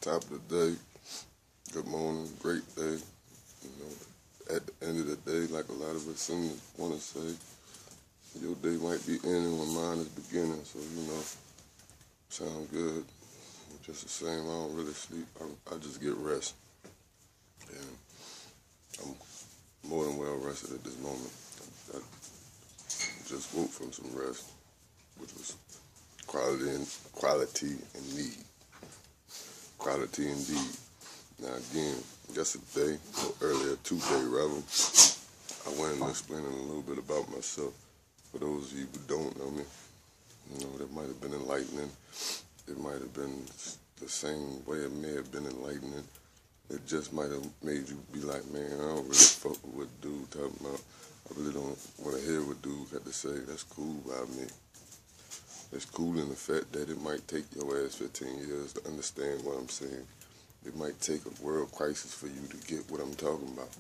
top of the day, good morning, great day. You know, at the end of the day, like a lot of us seem to want to say, your day might be ending when mine is beginning. So, sound good. Just the same, I don't really sleep. I just get rest. And I'm more than well rested at this moment. I just woke from some rest, which was quality indeed. Quality indeed. Now again, yesterday, or earlier, today rather, I went and explaining a little bit about myself. For those of you who don't know me, that might have been enlightening. It might have been the same way it may have been enlightening. It just might have made you be like, man, I don't really fuck with what dude talking about. I really don't want to hear what dude got to say. That's cool by me. It's cool in the fact that it might take your ass 15 years to understand what I'm saying. It might take a world crisis for you to get what I'm talking about.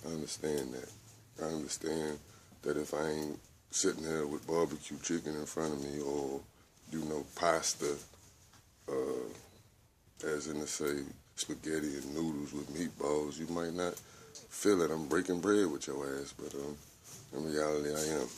I understand that. I understand that if I ain't sitting here with barbecue chicken in front of me or, pasta, as in to say spaghetti and noodles with meatballs, you might not feel that I'm breaking bread with your ass, but in reality I am.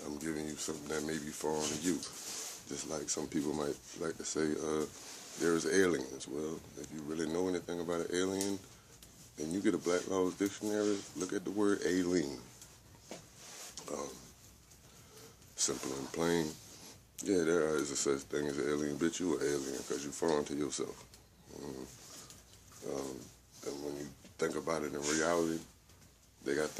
I'm giving you something that may be foreign to you. Just like some people might like to say, there's aliens. Well, if you really know anything about an alien, then you get a Black Laws Dictionary, look at the word alien. Simple and plain. Yeah, there is a such thing as an alien, bitch. You an alien because you're foreign to yourself. And when you think about it in reality, they got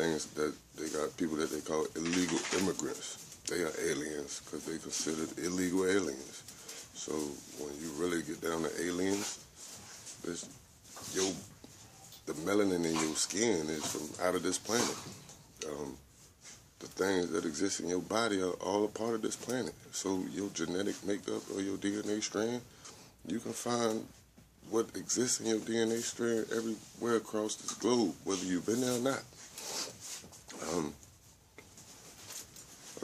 people that they call illegal immigrants. They are aliens because they considered illegal aliens. So when you really get down to aliens, the melanin in your skin is from out of this planet. The things that exist in your body are all a part of this planet. So your genetic makeup or your DNA strand, you can find what exists in your DNA strand everywhere across this globe, whether you've been there or not.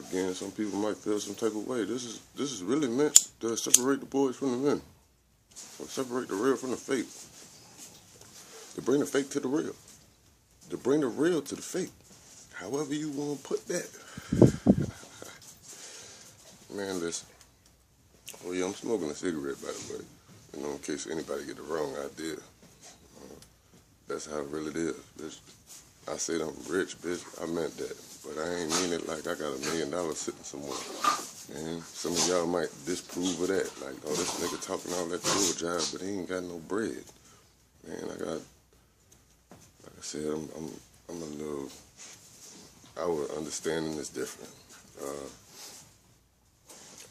Again, some people might feel some type of way. This is really meant to separate the boys from the men, or separate the real from the fake, to bring the fake to the real, to bring the real to the fake. However you want to put that. Man, listen. Oh yeah, I'm smoking a cigarette, by the way. In case anybody get the wrong idea. That's how it really is. I said I'm rich, bitch. I meant that. But I ain't mean it like I got $1 million sitting somewhere. And some of y'all might disprove of that. Like, oh, this nigga talking all that cool job, but he ain't got no bread. Man, like I said, I'm a little... Our understanding is different.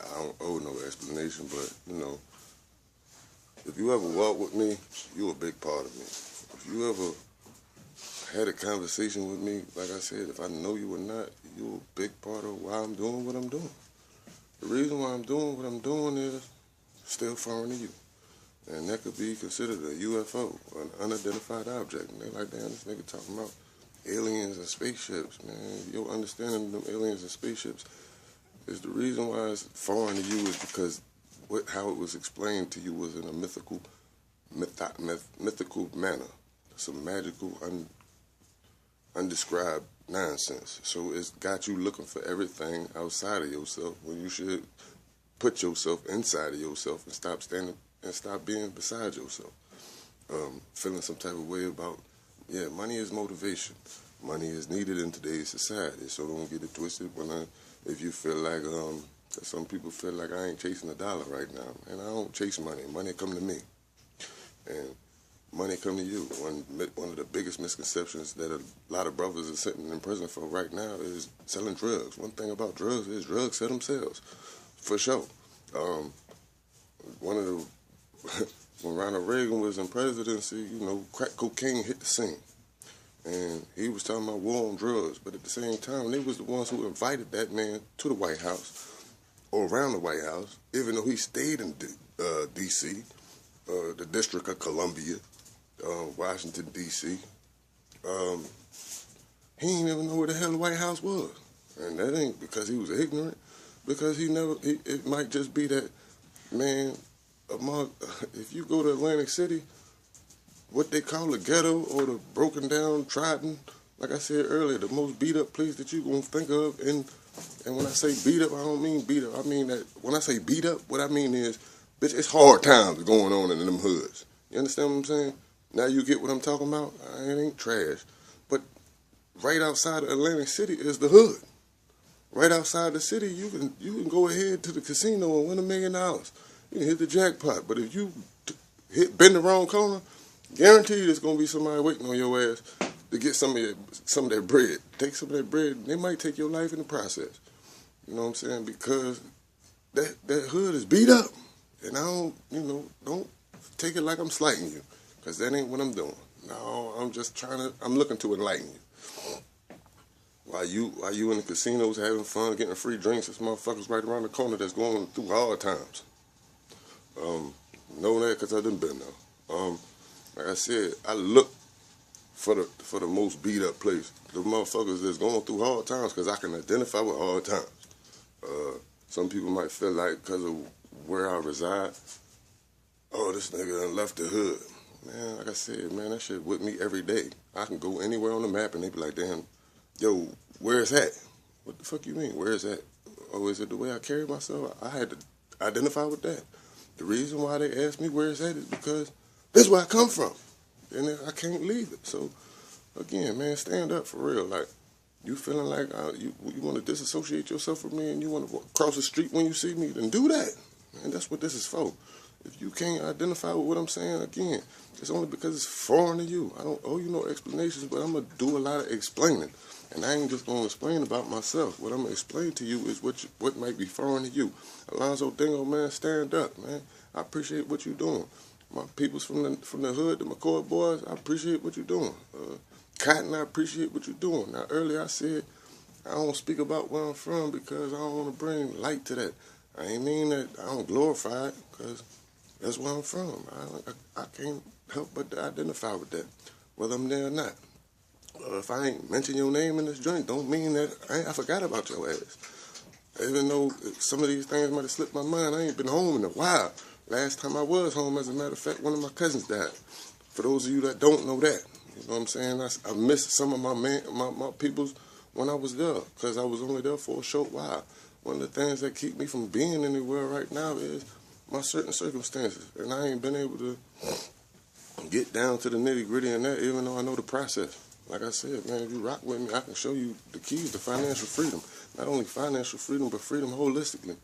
I don't owe no explanation, but, if you ever walk with me, you a big part of me. If you ever had a conversation with me, like I said, if I know you or not, you a big part of why I'm doing what I'm doing. The reason why I'm doing what I'm doing is still foreign to you. And that could be considered a UFO, an unidentified object. And they're like, damn, this nigga talking about aliens and spaceships, man. Your understanding of them aliens and spaceships is the reason why it's foreign to you is because how it was explained to you was in a mythical manner. Some magical, undescribed nonsense. So it's got you looking for everything outside of yourself when you should put yourself inside of yourself and stop being beside yourself. Feeling some type of way about, money is motivation. Money is needed in today's society, so don't get it twisted if you feel like, some people feel like I ain't chasing a dollar right now, and I don't chase money. Money come to me, and money come to you. One of the biggest misconceptions that a lot of brothers are sitting in prison for right now is selling drugs. One thing about drugs is drugs sell themselves, for sure. When Ronald Reagan was in presidency, crack cocaine hit the scene. And he was talking about war on drugs, but at the same time, they was the ones who invited that man to the White House, or around the White House, even though he stayed in D.C., the District of Columbia, Washington, D.C. He didn't even know where the hell the White House was. And that ain't because he was ignorant, because it might just be that, man, among, if you go to Atlantic City, what they call the ghetto or the broken down, trodden, like I said earlier, the most beat up place that you gonna think of. And when I say beat up, I don't mean beat up. I mean that when I say beat up, what I mean is, bitch, it's hard times going on in them hoods. You understand what I'm saying? Now you get what I'm talking about? It ain't trash. But right outside of Atlantic City is the hood. Right outside the city, you can go ahead to the casino and win $1 million. You can hit the jackpot. But if you bend the wrong corner, guaranteed there's gonna be somebody waiting on your ass to get some of that bread. Take some of that bread. They might take your life in the process. You know what I'm saying? Because that hood is beat up, and I don't take it like I'm slighting you, because that ain't what I'm doing. No, I'm looking to enlighten you. While you in the casinos having fun, getting free drinks, this motherfucker's right around the corner that's going through hard times. Know that because I done been there. Like I said, I look for the most beat up place. The motherfuckers that's going through hard times, because I can identify with hard times. Some people might feel like because of where I reside, oh, this nigga done left the hood. Man, like I said, man, that shit with me every day. I can go anywhere on the map and they be like, damn, yo, where's that? What the fuck you mean, where's that? Oh, is it the way I carry myself? I had to identify with that. The reason why they ask me where's that is because that's where I come from. And I can't leave it. So, again, man, stand up for real. Like, you feeling like you want to disassociate yourself from me and you want to cross the street when you see me, then do that. Man, that's what this is for. If you can't identify with what I'm saying, again, it's only because it's foreign to you. I don't owe you no explanations, but I'm going to do a lot of explaining. And I ain't just going to explain about myself. What I'm going to explain to you is what might be foreign to you. Alonzo Dingo, man, stand up, man. I appreciate what you're doing. My peoples from the hood, the McCoy boys, I appreciate what you're doing. Cotton, I appreciate what you're doing. Now, earlier I said I don't speak about where I'm from because I don't want to bring light to that. I ain't mean that I don't glorify it, because that's where I'm from. I can't help but to identify with that, whether I'm there or not. If I ain't mention your name in this joint, don't mean that I forgot about your ass. Even though some of these things might have slipped my mind, I ain't been home in a while. Last time I was home, as a matter of fact, one of my cousins died. For those of you that don't know that, you know what I'm saying? I missed some of my peoples when I was there, because I was only there for a short while. One of the things that keep me from being anywhere right now is my certain circumstances, and I ain't been able to get down to the nitty gritty in that, even though I know the process. Like I said, man, if you rock with me, I can show you the keys to financial freedom. Not only financial freedom, but freedom holistically.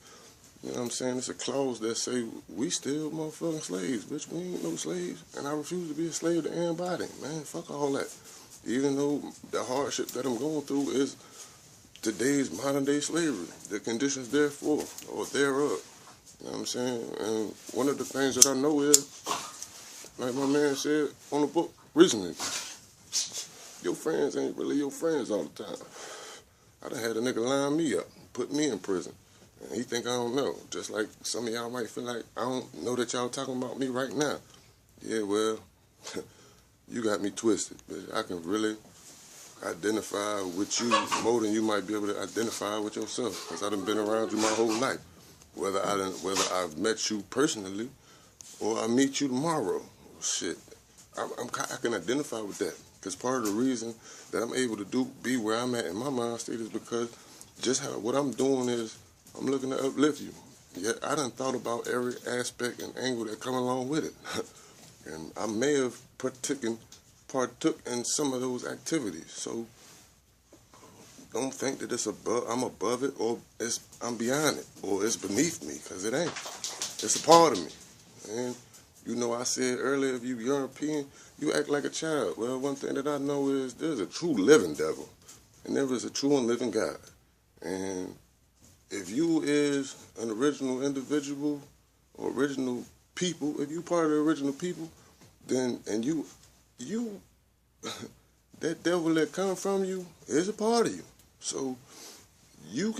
You know what I'm saying? It's a clause that say we still motherfucking slaves, bitch. We ain't no slaves, and I refuse to be a slave to anybody, man. Fuck all that. Even though the hardship that I'm going through is today's modern day slavery, the conditions therefore or thereof. You know what I'm saying? And one of the things that I know is, like my man said on the book recently, your friends ain't really your friends all the time. I done had a nigga line me up, put me in prison. And he think I don't know. Just like some of y'all might feel like I don't know that y'all talking about me right now. Yeah, well, you got me twisted. But I can really identify with you more than you might be able to identify with yourself. Because I done been around you my whole life. Whether I've met you personally or I meet you tomorrow. Shit, I can identify with that. Because part of the reason that I'm able to be where I'm at in my mind state is because what I'm doing is I'm looking to uplift you. Yet I done thought about every aspect and angle that come along with it. And I may have partook in some of those activities. So don't think that I'm above it, or I'm beyond it, or it's beneath me, because it ain't. It's a part of me. And you know, I said earlier, if you European, you act like a child. Well, one thing that I know is there's a true living devil, and there is a true and living God. And if you is an original individual or original people, if you part of the original people, then, and you that devil that come from you is a part of you. So you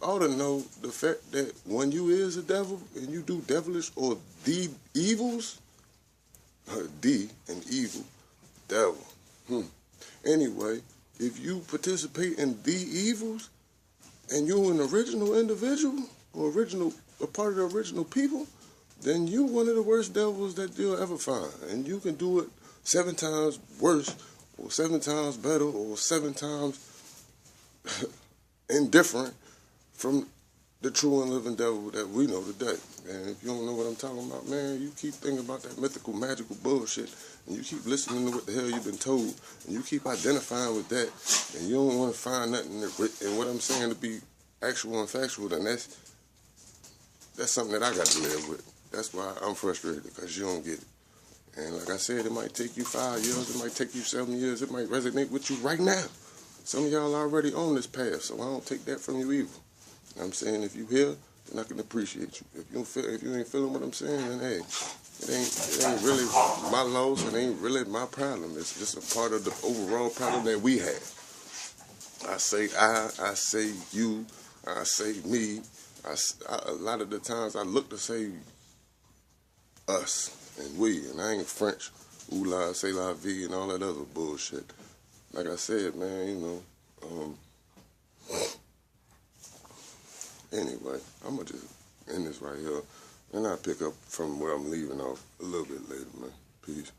ought to know the fact that when you is a devil and you do devilish or the evils, D and evil, devil. Anyway, if you participate in the evils, and you an original individual or a part of the original people, then you one of the worst devils that you'll ever find. And you can do it 7 times worse, or 7 times better, or 7 times indifferent from the true and living devil that we know today. And if you don't know what I'm talking about, man, you keep thinking about that mythical, magical bullshit, and you keep listening to what the hell you've been told, and you keep identifying with that, and you don't want to find nothing in what I'm saying to be actual and factual, then that's something that I got to live with. That's why I'm frustrated, because you don't get it. And like I said, it might take you 5 years, it might take you 7 years, it might resonate with you right now. Some of y'all already on this path, so I don't take that from you either. I'm saying if you here, then I can appreciate you. If you ain't feeling what I'm saying, then hey, it ain't really my loss, it ain't really my problem. It's just a part of the overall problem that we have. I say you, I say me. A lot of the times I look to say us and we, and I ain't French, ooh la, say la vie, and all that other bullshit. Like I said, man, you know, anyway, I'm going to just end this right here, and I'll pick up from where I'm leaving off a little bit later, man. Peace.